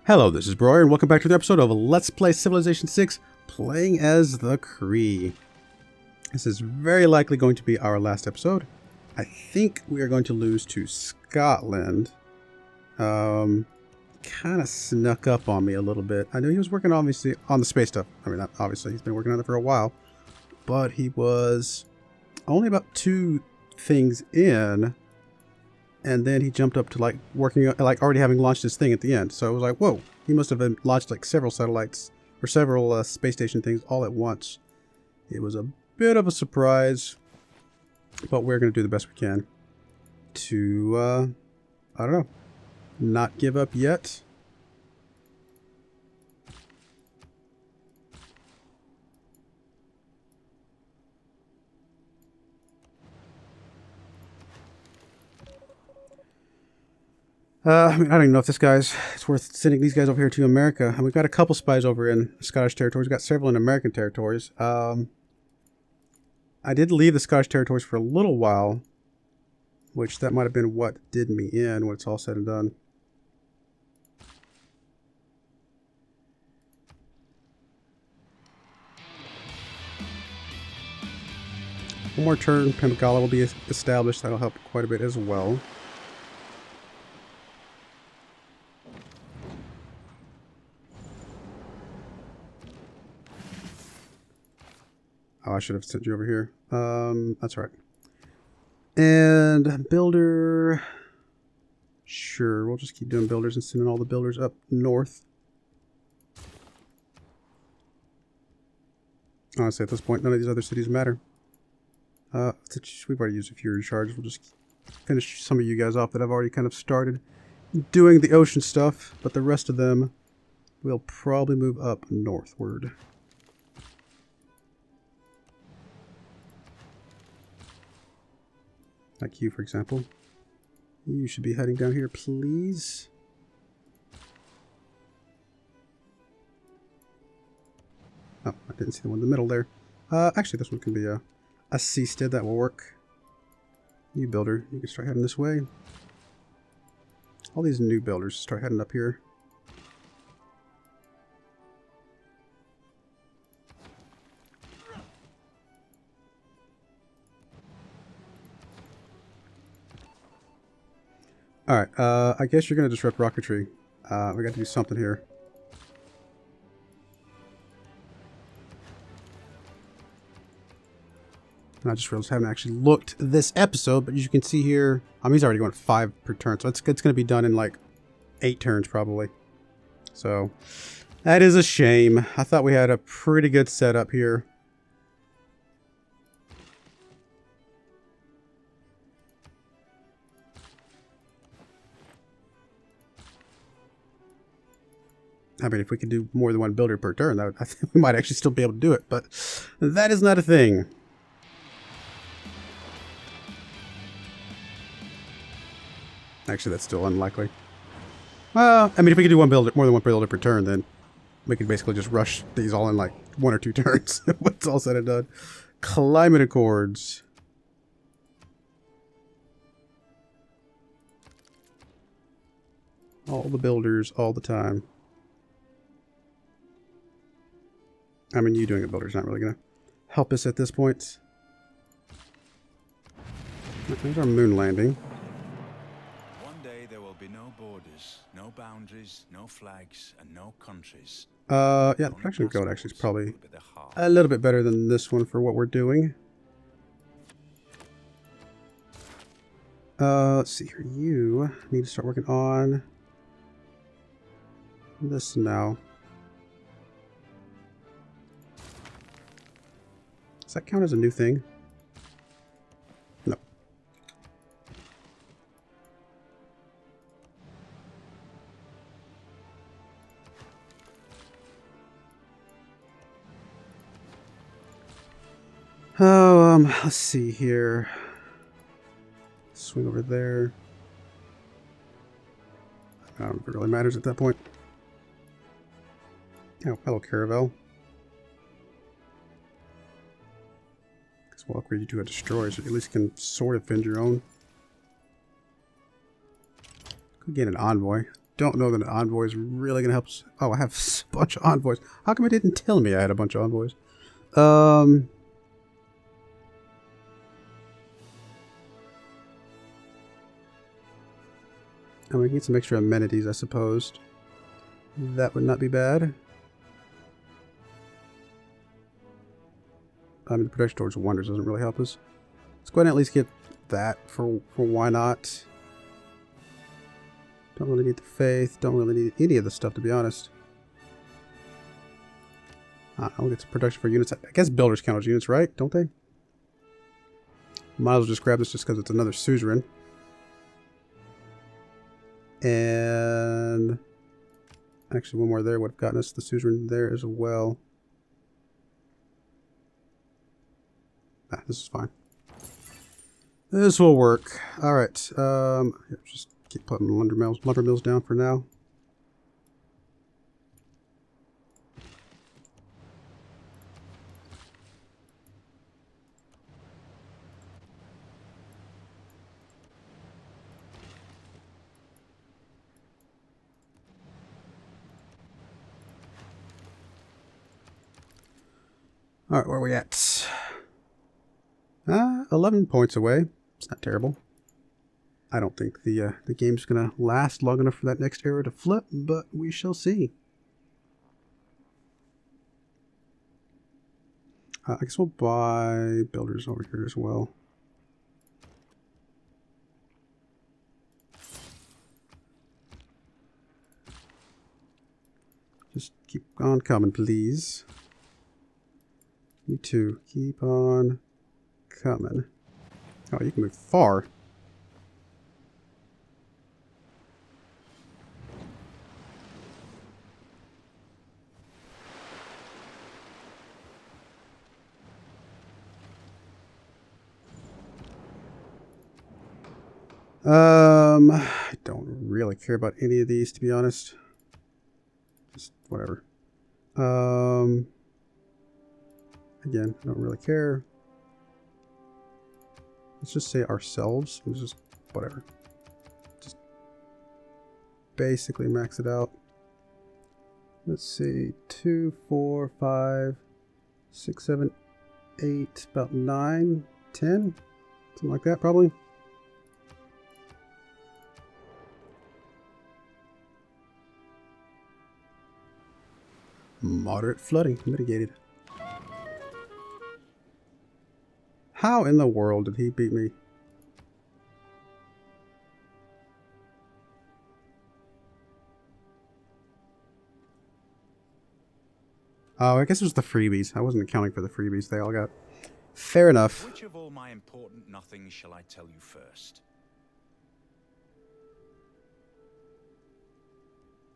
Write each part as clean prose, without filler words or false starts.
Hello, this is Broyar, and welcome back to the episode of Let's Play Civilization 6, playing as the Cree. This is very likely going to be our last episode. I think we are going to lose to Scotland. Kind of snuck up on me a little bit. I knew he was working obviously on the space stuff. I mean, not obviously, he's been working on it for a while. But he was only about 2 things in. And then he jumped up to like working, like already having launched his thing at the end. So it was like, whoa, he must have been launched like several satellites or several space station things all at once. It was a bit of a surprise, but we're going to do the best we can to, I don't know, not give up yet. I mean, I don't even know if it's worth sending these guys over here to America. And we've got a couple spies over in Scottish territories. We've got several in American territories. I did leave the Scottish territories for a little while, which that might have been what did me in when it's all said and done. One more turn, Pimagala will be established. That'll help quite a bit as well. Oh, I should have sent you over here. That's right. And builder. Sure, we'll just keep doing builders and sending all the builders up north. Honestly, at this point, none of these other cities matter. We've already used a few recharges. We'll just finish some of you guys off that I've already kind of started doing the ocean stuff, but the rest of them will probably move up northward. Like you, for example. You should be heading down here, please. Oh, I didn't see the one in the middle there. Actually, this one can be a seastead. That will work. You builder, you can start heading this way. All these new builders start heading up here. Alright, I guess you're going to disrupt rocketry. We got to do something here. And I just realized I haven't actually looked this episode, but as you can see here, he's already going 5 per turn, so it's going to be done in like 8 turns probably. So, that is a shame. I thought we had a pretty good setup here. I mean, if we could do more than 1 builder per turn, I think we might actually still be able to do it, but that is not a thing. Actually, that's still unlikely. Well, I mean, if we could do more than one builder per turn, then we could basically just rush these all in like 1 or 2 turns when it's all said and done. Climate Accords. All the builders, all the time. I mean, you doing a builder is not really going to help us at this point. There's our moon landing. One day there will be no borders, no boundaries, no flags, and no countries. Yeah, the production code actually is probably a little bit better than this one for what we're doing. Let's see here. You need to start working on this now. Does that count as a new thing? No. Oh, let's see here. Swing over there. I don't know if it really matters at that point. Oh, hello, Caravel. We'll upgrade you to a destroyer, so you at least can sort of fend your own. Could get an envoy. don't know that an envoy is really going to help us. Oh, I have a bunch of envoys. How come it didn't tell me I had a bunch of envoys? And we can get some extra amenities, I suppose. That would not be bad. I mean, the protection towards wonders doesn't really help us. Let's go ahead and at least get that for why not. Don't really need the faith. Don't really need any of the stuff, to be honest. I'll get some production for units. I guess builders count as units, right? Don't they? Might as well just grab this just because it's another suzerain. And actually, one more there would have gotten us the suzerain there as well. This is fine. This will work. All right. Just keep putting lumber mills down for now. All right, where are we at? 11 points away. It's not terrible. I don't think the game's gonna last long enough for that next era to flip, but we shall see. I guess we'll buy builders over here as well. Just keep on coming, please. You too. Keep on coming. Oh, you can move far. I don't really care about any of these, to be honest. Just whatever. Again, I don't really care. Let's just say ourselves. It's just whatever. Just basically max it out. Let's see. 2, 4, 5, 6, 7, 8, about 9, 10. Something like that, probably. Moderate flooding mitigated. How in the world did he beat me? Oh, I guess it was the freebies. I wasn't accounting for the freebies they all got. Fair enough. Which of all my important nothings shall I tell you first?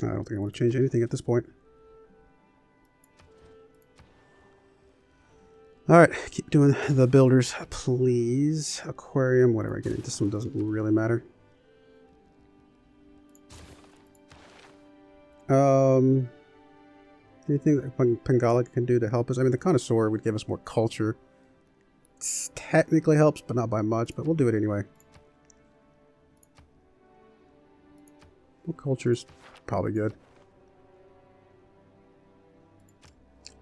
I don't think I want to change anything at this point. Alright, keep doing the builders, please. Aquarium, whatever I get into. This one doesn't really matter. Anything that Pangala can do to help us? I mean, the Connoisseur would give us more culture. It technically helps, but not by much, but we'll do it anyway. Well, culture's probably good.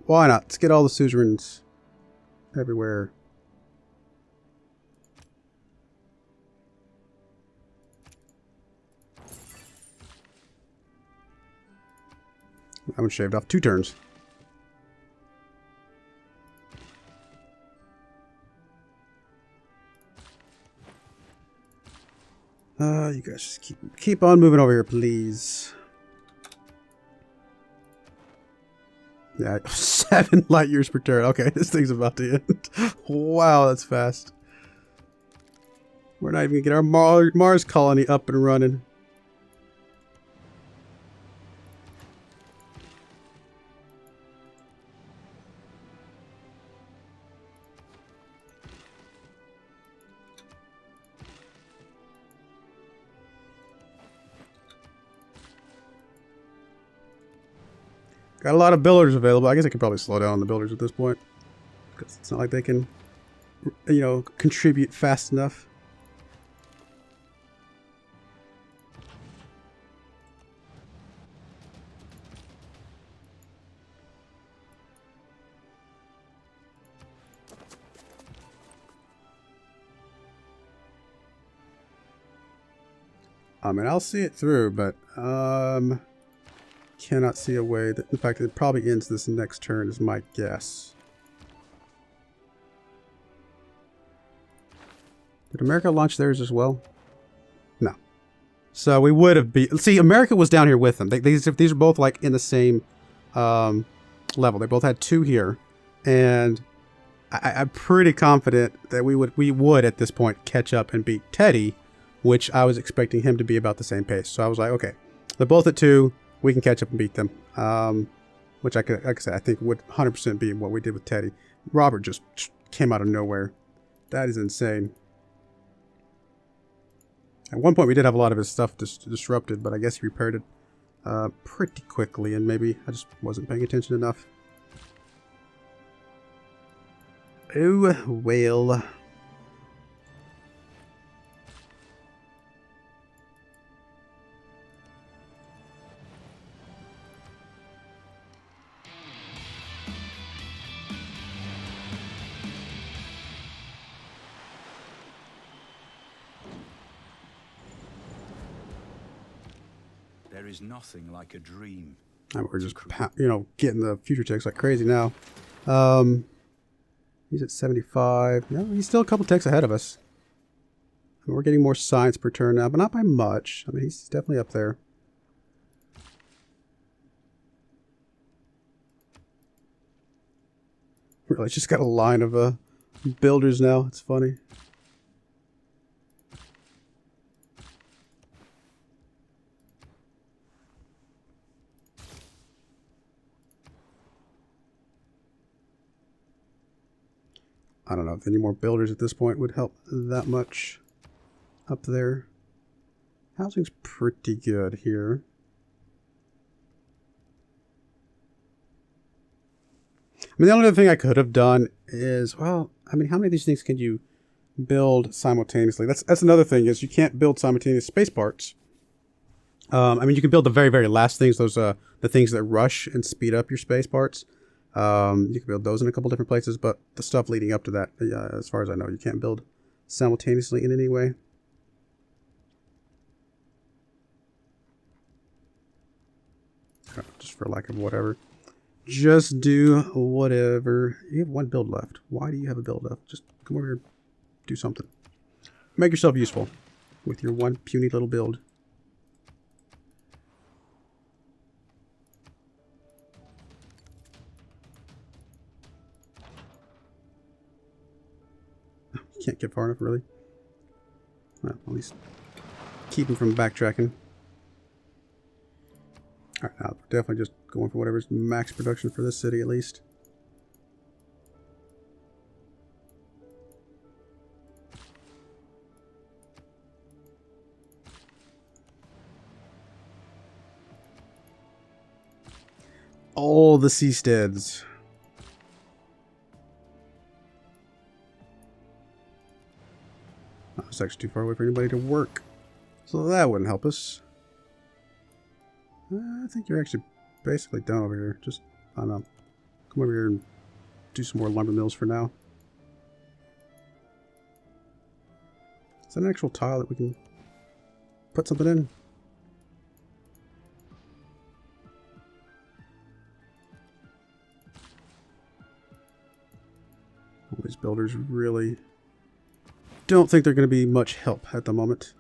Why not? Let's get all the suzerains everywhere. I haven't shaved off 2 turns. You guys just keep on moving over here, please. Yeah, 7 light years per turn. Okay, this thing's about to end. Wow, that's fast. We're not even gonna get our Mars colony up and running. Got a lot of builders available. I guess I could probably slow down on the builders at this point, because it's not like they can, you know, contribute fast enough. I mean, I'll see it through, but cannot see a way that, in fact, it probably ends this next turn is my guess. Did America launch theirs as well? No. So we would have beat. See, America was down here with them. These are both like in the same level. They both had 2 here, and I'm pretty confident that we would at this point catch up and beat Teddy, which I was expecting him to be about the same pace. So I was like, okay, they're both at 2. We can catch up and beat them. Which I could, like I said, I think would 100% be what we did with Teddy. Robert just came out of nowhere. That is insane. At one point, we did have a lot of his stuff disrupted, but I guess he repaired it pretty quickly, and maybe I just wasn't paying attention enough. Oh, well. There is nothing like a dream. And we're just, getting the future ticks like crazy now. He's at 75. No, he's still a couple ticks ahead of us. And we're getting more science per turn now, but not by much. I mean, he's definitely up there. Really, just got a line of builders now. It's funny. I don't know if any more builders at this point would help that much up there. Housing's pretty good here. I mean, the only other thing I could have done is, well, I mean, how many of these things can you build simultaneously? That's another thing, is you can't build simultaneous space parts. I mean, you can build the very, very last things, those the things that rush and speed up your space parts. You can build those in a couple different places, but the stuff leading up to that, as far as I know, you can't build simultaneously in any way. Just for lack of whatever. Just do whatever. You have 1 build left. Why do you have a build left? Just come over here and do something. Make yourself useful with your 1 puny little build. Can't get far enough, really. Well, at least keep him from backtracking. Alright, now we're definitely just going for whatever's max production for this city, at least. All the seasteads. It's actually too far away for anybody to work, so that wouldn't help us. I think you're actually basically done over here. Just, I don't know, come over here and do some more lumber mills for now. Is that an actual tile that we can put something in? All these builders really don't think they're going to be much help at the moment.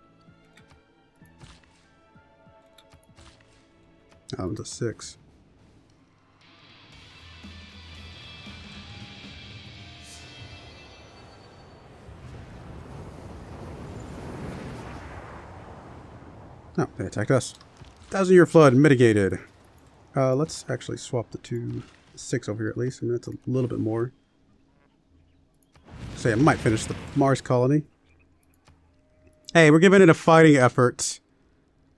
Down to 6. Oh, they attacked us. 1,000-year flood mitigated. Let's actually swap the 6 over here at least. I mean, that's a little bit more. Say, I might finish the Mars colony. Hey, we're giving it a fighting effort.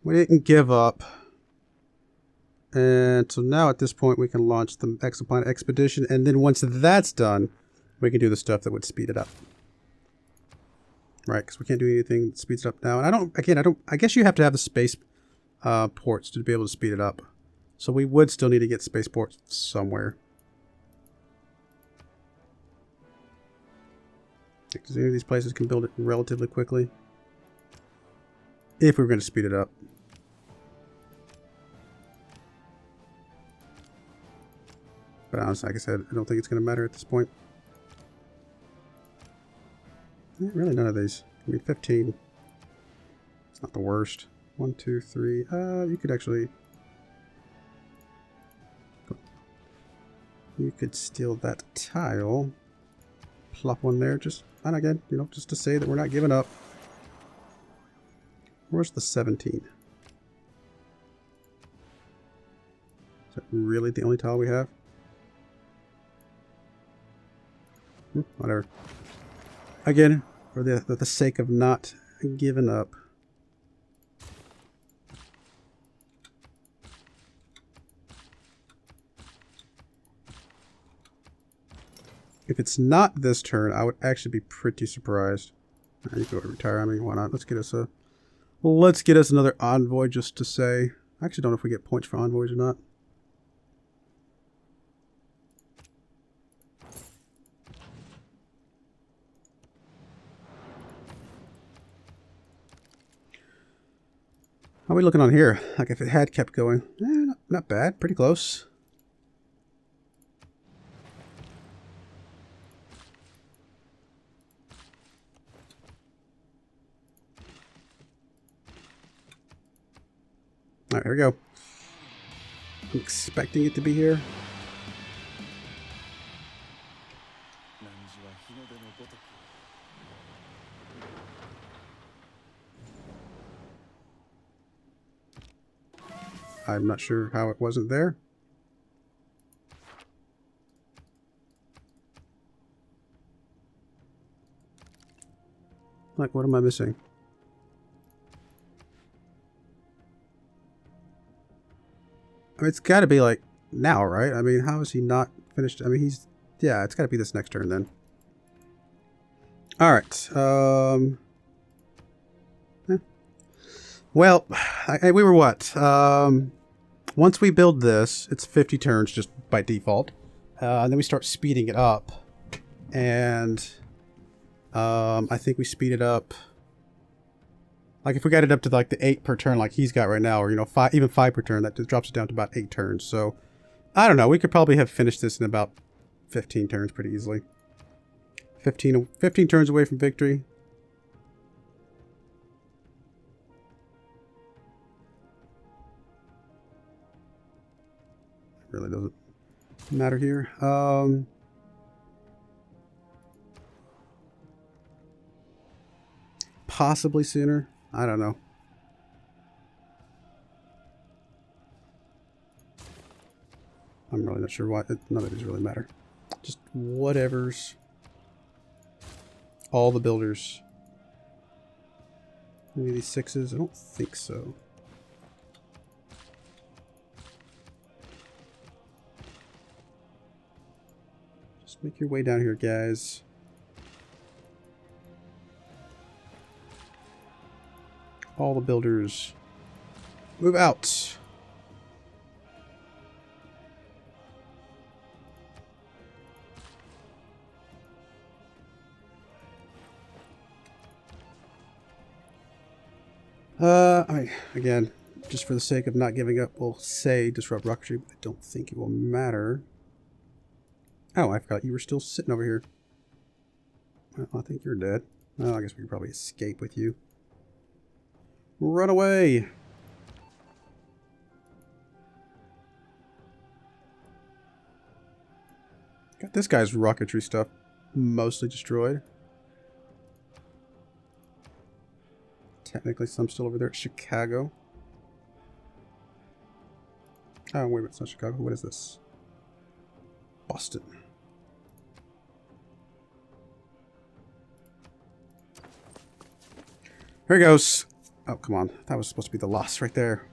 We didn't give up. And so now at this point we can launch the exoplanet expedition, and then once that's done, we can do the stuff that would speed it up. Right, because we can't do anything that speeds it up now. And I guess you have to have the space ports to be able to speed it up. So we would still need to get space ports somewhere. Because any of these places can build it relatively quickly. If we were going to speed it up. But honestly, like I said, I don't think it's going to matter at this point. Really none of these. I mean, 15. It's not the worst. 1, 2, 3. You could actually... You could steal that tile. Plop one there. Just, and again, you know, just to say that we're not giving up. Where's the 17? Is that really the only tile we have? Whatever. Again, for the sake of not giving up. If it's not this turn, I would actually be pretty surprised. You go to retire. I mean, why not? Let's get us another envoy just to say. I actually don't know if we get points for envoys or not. How are we looking on here? Like if it had kept going. Not bad. Pretty close. Alright, here we go. I'm expecting it to be here. I'm not sure how it wasn't there. Like, what am I missing? I mean, it's got to be like now, right? I mean, how is he not finished? I mean, he's... Yeah, it's got to be this next turn then. All right. Well, we were what? Once we build this, it's 50 turns just by default. And then we start speeding it up. And I think we speed it up. Like if we got it up to like the 8 per turn like he's got right now, or you know, 5, even 5 per turn, that just drops it down to about 8 turns. So I don't know. We could probably have finished this in about 15 turns pretty easily. 15 turns away from victory. It really doesn't matter here. Possibly sooner. I don't know. I'm really not sure why. None of these really matter. Just whatever's. All the builders. Any of these 6s? I don't think so. Just make your way down here, guys. All the builders. Move out. I mean, again, just for the sake of not giving up, we'll say disrupt rocketry, but I don't think it will matter. Oh, I forgot you were still sitting over here. Well, I think you're dead. Well, I guess we could probably escape with you. Run away! Got this guy's rocketry stuff mostly destroyed. Technically, some still over there at Chicago. Oh, wait a minute, it's not Chicago. What is this? Boston. Here he goes. Oh, come on. That was supposed to be the loss right there.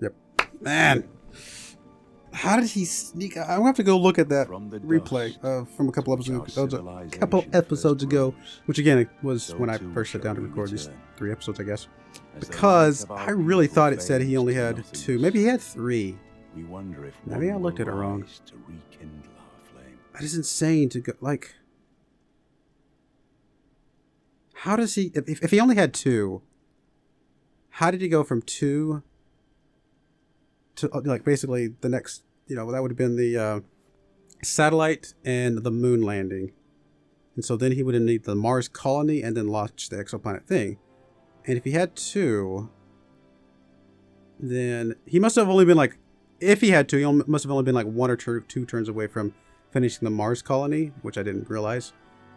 Yep. Man. How did he sneak? I'm gonna have to go look at that replay from a couple episodes ago, which again it was when I first sat down to record these 3 episodes, I guess. Because I really thought it said he only had 2. Maybe he had 3. Maybe I looked at it wrong. That is insane to go. Like, How does he... If he only had 2, how did he go from 2 to, like, basically the next... You know, that would have been the satellite and the moon landing. And so then he would need the Mars colony and then launch the exoplanet thing. And if he had 2, then he must have only been like... If he had 2, he must have only been like 1 or 2 turns away from finishing the Mars colony, which I didn't realize.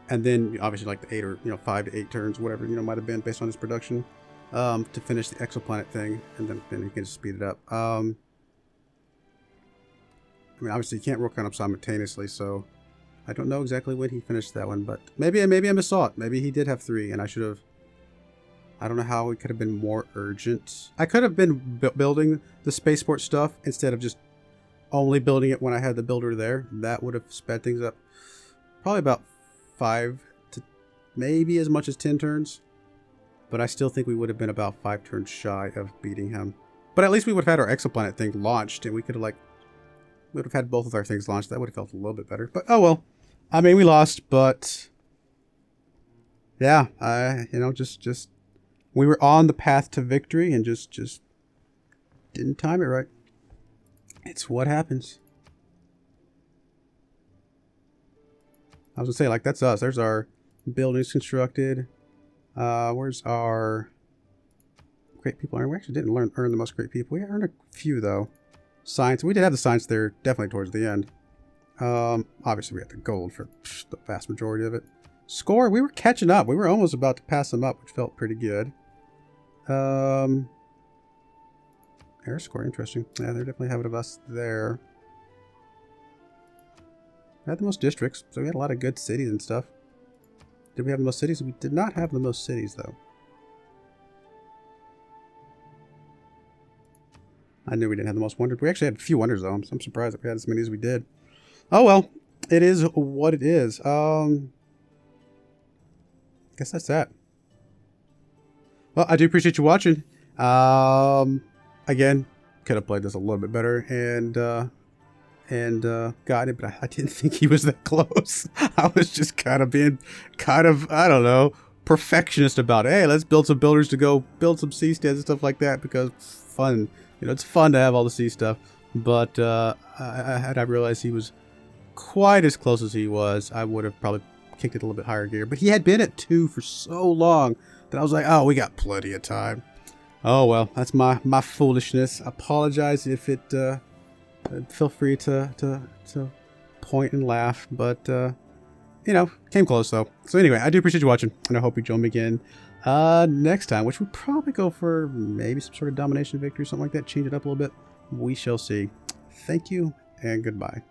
And then obviously like the 8 or 5 to 8 turns, whatever might have been based on his production, to finish the exoplanet thing, and then he can just speed it up. I mean, obviously you can't work on them simultaneously, so I don't know exactly when he finished that one, but maybe I missaw it. Maybe he did have 3, and I should have. I don't know how it could have been more urgent. I could have been building the spaceport stuff instead of just only building it when I had the builder there. That would have sped things up probably about 5 to maybe as much as 10 turns. But I still think we would have been about 5 turns shy of beating him. But at least we would have had our exoplanet thing launched, and we could have we would have had both of our things launched. That would have felt a little bit better. But oh well. I mean, we lost, but yeah, just we were on the path to victory and just didn't time it right. It's what happens. I was gonna say, like, that's us. There's our buildings constructed. Where's our great people? We actually didn't earn the most great people. We earned a few though. Science. We did have the science there definitely towards the end. Obviously we had the gold for the vast majority of it. Score. We were catching up. We were almost about to pass them up, which felt pretty good. Air score. Interesting. Yeah, they're definitely ahead of us there. We had the most districts, so we had a lot of good cities and stuff. Did we have the most cities? We did not have the most cities, though. I knew we didn't have the most wonders. We actually had a few wonders, though. I'm surprised that we had as many as we did. Oh, well. It is what it is. Guess that's that. Well, I do appreciate you watching. Again, could have played this a little bit better and got it, but I didn't think he was that close. I was just kind of being I don't know, perfectionist about it. Hey, let's build some builders to go build some sea stands and stuff like that because it's fun. You know, it's fun to have all the sea stuff. But had I realized he was quite as close as he was, I would have probably kicked it a little bit higher gear. But he had been at 2 for so long that I was like, oh, we got plenty of time. Oh well, that's my foolishness. I apologize if it feel free to point and laugh, but you know, came close though. So anyway, I do appreciate you watching, and I hope you join me again next time, which would probably go for maybe some sort of domination victory, something like that. Change it up a little bit. We shall see. Thank you and goodbye.